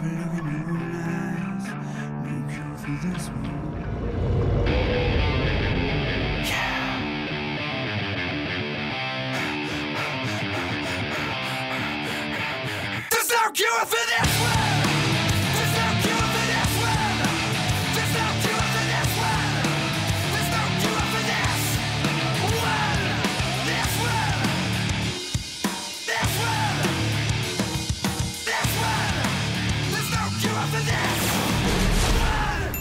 Have a look in your own eyes. No cure for this one. There's no cure for this one! There's no cure for this one! There's no cure for this one! There's no cure for this one! This one! This one! This one! There's no cure for this one!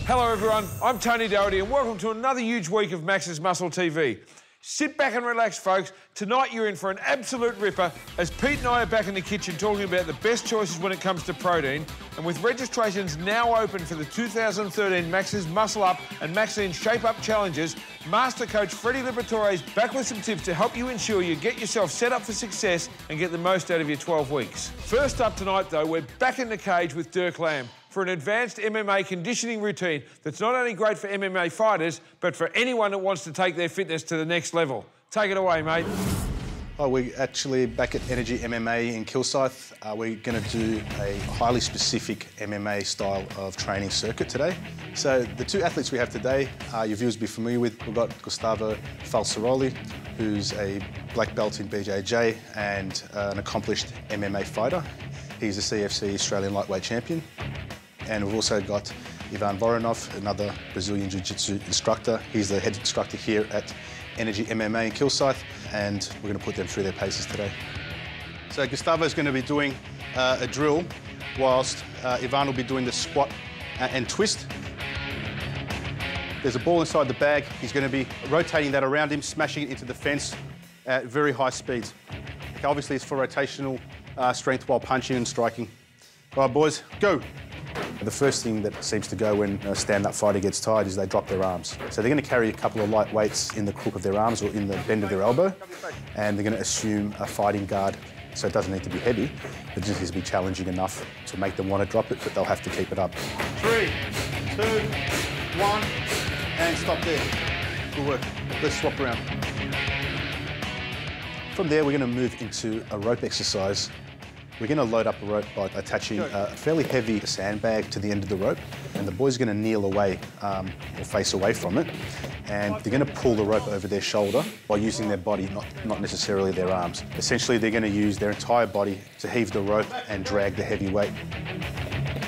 Hello everyone, I'm Tony Doherty and welcome to another huge week of Max's Muscle TV. Sit back and relax, folks. Tonight you're in for an absolute ripper as Pete and I are back in the kitchen talking about the best choices when it comes to protein. And with registrations now open for the 2013 Max's Muscle Up and Maxine Shape Up Challenges, Master Coach Freddie Liberatore is back with some tips to help you ensure you get yourself set up for success and get the most out of your 12 weeks. First up tonight, though, we're back in the cage with Dirk Lamb for an advanced MMA conditioning routine that's not only great for MMA fighters, but for anyone that wants to take their fitness to the next level. Take it away, mate. Oh, we're actually back at Energy MMA in Kilsyth. We're going to do a highly specific MMA style of training circuit today. So the two athletes we have today, your viewers will be familiar with. We've got Gustavo Falsaroli, who's a black belt in BJJ and an accomplished MMA fighter. He's a CFC Australian lightweight champion. And we've also got Ivan Voronov, another Brazilian Jiu-Jitsu instructor. He's the head instructor here at Energy MMA in Kilsyth, and we're going to put them through their paces today. So Gustavo's going to be doing a drill, whilst Ivan will be doing the squat and twist. There's a ball inside the bag. He's going to be rotating that around him, smashing it into the fence at very high speeds. Okay, obviously, it's for rotational strength while punching and striking. All right, boys, go. The first thing that seems to go when a stand-up fighter gets tired is they drop their arms. So they're going to carry a couple of light weights in the crook of their arms or in the bend of their elbow, and they're going to assume a fighting guard. So it doesn't need to be heavy, it just needs to be challenging enough to make them want to drop it, but they'll have to keep it up. 3, 2, 1, and stop there. Good work. Let's swap around. From there, we're going to move into a rope exercise. We're going to load up a rope by attaching a fairly heavy sandbag to the end of the rope, and the boys are going to kneel away or face away from it, and they're going to pull the rope over their shoulder by using their body, not necessarily their arms. Essentially, they're going to use their entire body to heave the rope and drag the heavy weight.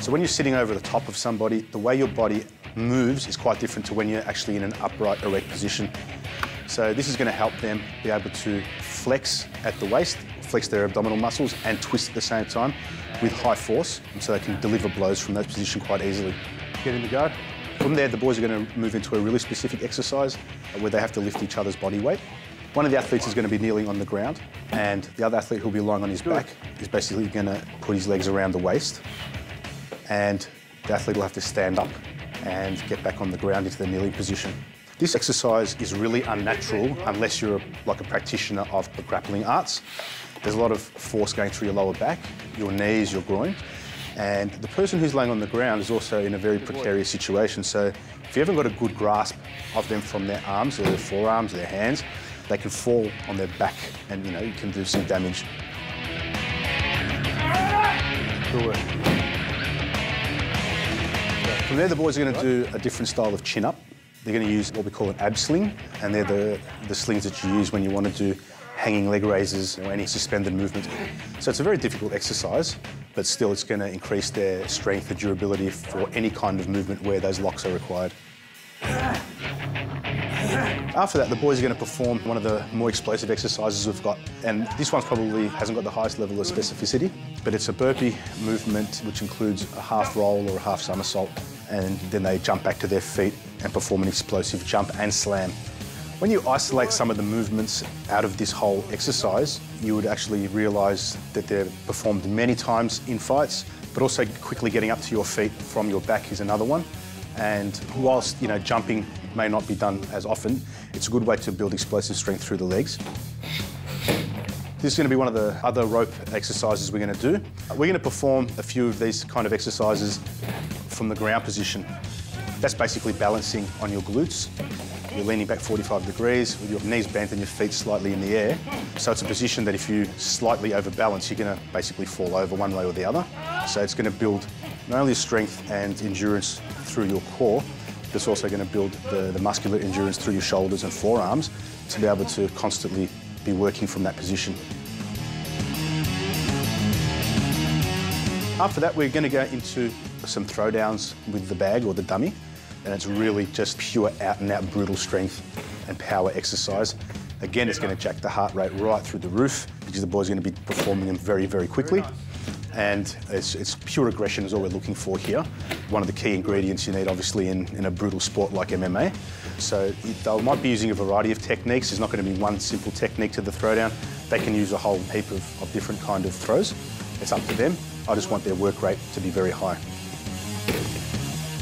So when you're sitting over the top of somebody, the way your body moves is quite different to when you're actually in an upright, erect position. So this is going to help them be able to flex at the waist, flex their abdominal muscles and twist at the same time with high force, so they can deliver blows from that position quite easily. Get in the guard. From there, the boys are going to move into a really specific exercise where they have to lift each other's body weight. One of the athletes is going to be kneeling on the ground, and the other athlete who'll be lying on his back is basically going to put his legs around the waist, and the athlete will have to stand up and get back on the ground into the kneeling position. This exercise is really unnatural unless you're like a practitioner of the grappling arts. There's a lot of force going through your lower back, your knees, your groin, and the person who's laying on the ground is also in a very precarious situation. So if you haven't got a good grasp of them from their arms or their forearms or their hands, they can fall on their back and, you know, you can do some damage. Good work. From there, the boys are going to do a different style of chin-up. They're going to use what we call an ab sling, and they're the slings that you use when you want to do hanging leg raises or any suspended movement. So it's a very difficult exercise, but still it's going to increase their strength and durability for any kind of movement where those locks are required. After that, the boys are going to perform one of the more explosive exercises we've got, and this one probably hasn't got the highest level of specificity, but it's a burpee movement which includes a half roll or a half somersault, and then they jump back to their feet and perform an explosive jump and slam. When you isolate some of the movements out of this whole exercise, you would actually realise that they're performed many times in fights, but also quickly getting up to your feet from your back is another one. And whilst, you know, jumping may not be done as often, it's a good way to build explosive strength through the legs. This is going to be one of the other rope exercises we're going to do. We're going to perform a few of these kind of exercises from the ground position. That's basically balancing on your glutes. You're leaning back 45 degrees with your knees bent and your feet slightly in the air. So it's a position that if you slightly overbalance, you're going to basically fall over one way or the other. So it's going to build not only strength and endurance through your core, but it's also going to build the muscular endurance through your shoulders and forearms to be able to constantly be working from that position. After that, we're going to go into some throwdowns with the bag or the dummy, and it's really just pure out-and-out brutal strength and power exercise. Again, it's going to jack the heart rate right through the roof because the boy's going to be performing them very, very quickly. And it's pure aggression is all we're looking for here. One of the key ingredients you need, obviously, in a brutal sport like MMA. So they might be using a variety of techniques. There's not going to be one simple technique to the throwdown. They can use a whole heap of different kind of throws. It's up to them. I just want their work rate to be very high.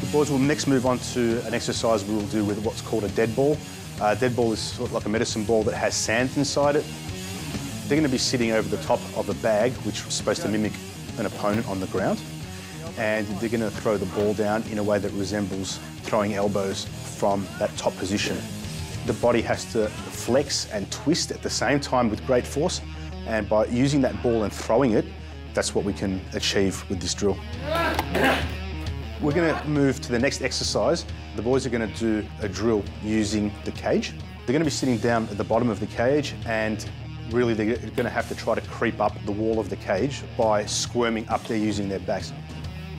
The boys will next move on to an exercise we will do with what's called a dead ball. Dead ball is sort of like a medicine ball that has sand inside it. They're going to be sitting over the top of a bag, which is supposed to mimic an opponent on the ground. And they're going to throw the ball down in a way that resembles throwing elbows from that top position. The body has to flex and twist at the same time with great force. And by using that ball and throwing it, that's what we can achieve with this drill. We're going to move to the next exercise. The boys are going to do a drill using the cage. They're going to be sitting down at the bottom of the cage, and really they're going to have to try to creep up the wall of the cage by squirming up there using their backs.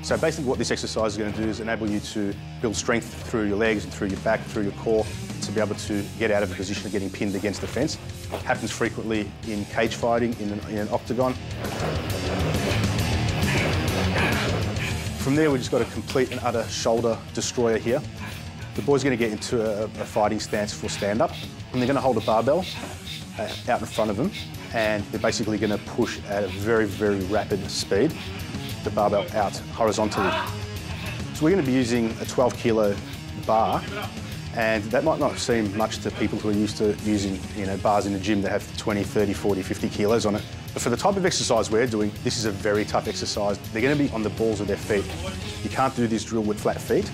So basically what this exercise is going to do is enable you to build strength through your legs and through your back, through your core, to be able to get out of a position of getting pinned against the fence. It happens frequently in cage fighting, in an octagon. From there, we've just got a complete and utter shoulder destroyer here. The boy's going to get into a fighting stance for stand-up, and they're going to hold a barbell out in front of them, and they're basically going to push at a very, very rapid speed the barbell out horizontally. So we're going to be using a 12-kilo bar, and that might not seem much to people who are used to using bars in the gym that have 20, 30, 40, 50 kilos on it. But for the type of exercise we're doing, this is a very tough exercise. They're going to be on the balls of their feet. You can't do this drill with flat feet.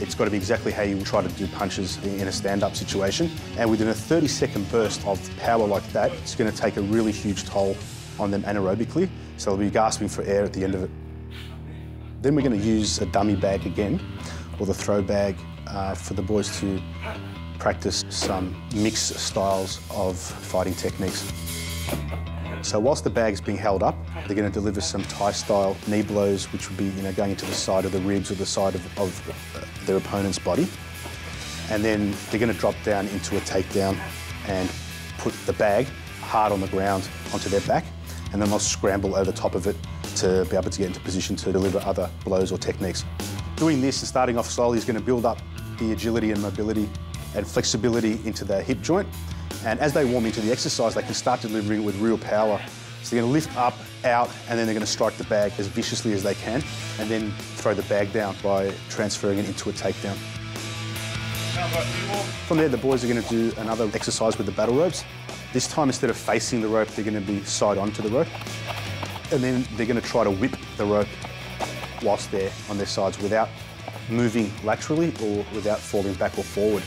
It's got to be exactly how you would try to do punches in a stand-up situation. And within a 30-second burst of power like that, it's going to take a really huge toll on them anaerobically, so they'll be gasping for air at the end of it. Then we're going to use a dummy bag again, or the throw bag, for the boys to practice some mixed styles of fighting techniques. So whilst the bag's being held up, they're going to deliver some Thai-style knee blows, which would be going into the side of the ribs or the side of their opponent's body. And then they're going to drop down into a takedown and put the bag hard on the ground onto their back, and then they'll scramble over the top of it to be able to get into position to deliver other blows or techniques. Doing this and starting off slowly is going to build up the agility and mobility and flexibility into their hip joint. And as they warm into the exercise, they can start delivering it with real power. So they're going to lift up, out, and then they're going to strike the bag as viciously as they can, and then throw the bag down by transferring it into a takedown. From there, the boys are going to do another exercise with the battle ropes. This time, instead of facing the rope, they're going to be side onto the rope. And then they're going to try to whip the rope whilst they're on their sides without moving laterally or without falling back or forward.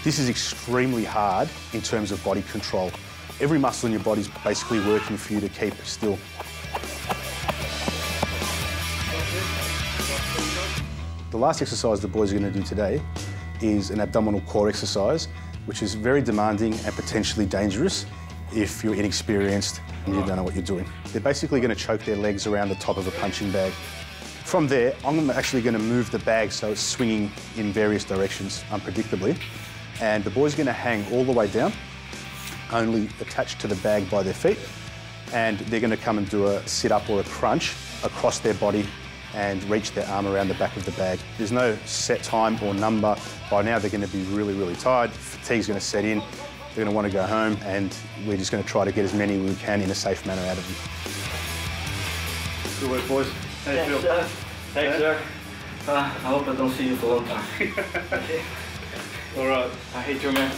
This is extremely hard in terms of body control. Every muscle in your body is basically working for you to keep still. The last exercise the boys are going to do today is an abdominal core exercise, which is very demanding and potentially dangerous if you're inexperienced and you don't know what you're doing. They're basically going to choke their legs around the top of a punching bag. From there, I'm actually going to move the bag so it's swinging in various directions unpredictably. And the boy's going to hang all the way down, only attached to the bag by their feet. And they're going to come and do a sit-up or a crunch across their body and reach their arm around the back of the bag. There's no set time or number. By now, they're going to be really, really tired. Fatigue's going to set in. They're going to want to go home, and we're just going to try to get as many as we can in a safe manner out of them. Good work, boys. How do you feel? Sir. Thanks, sir. I hope I don't see you for a long time. Okay. All right. I hate you, man.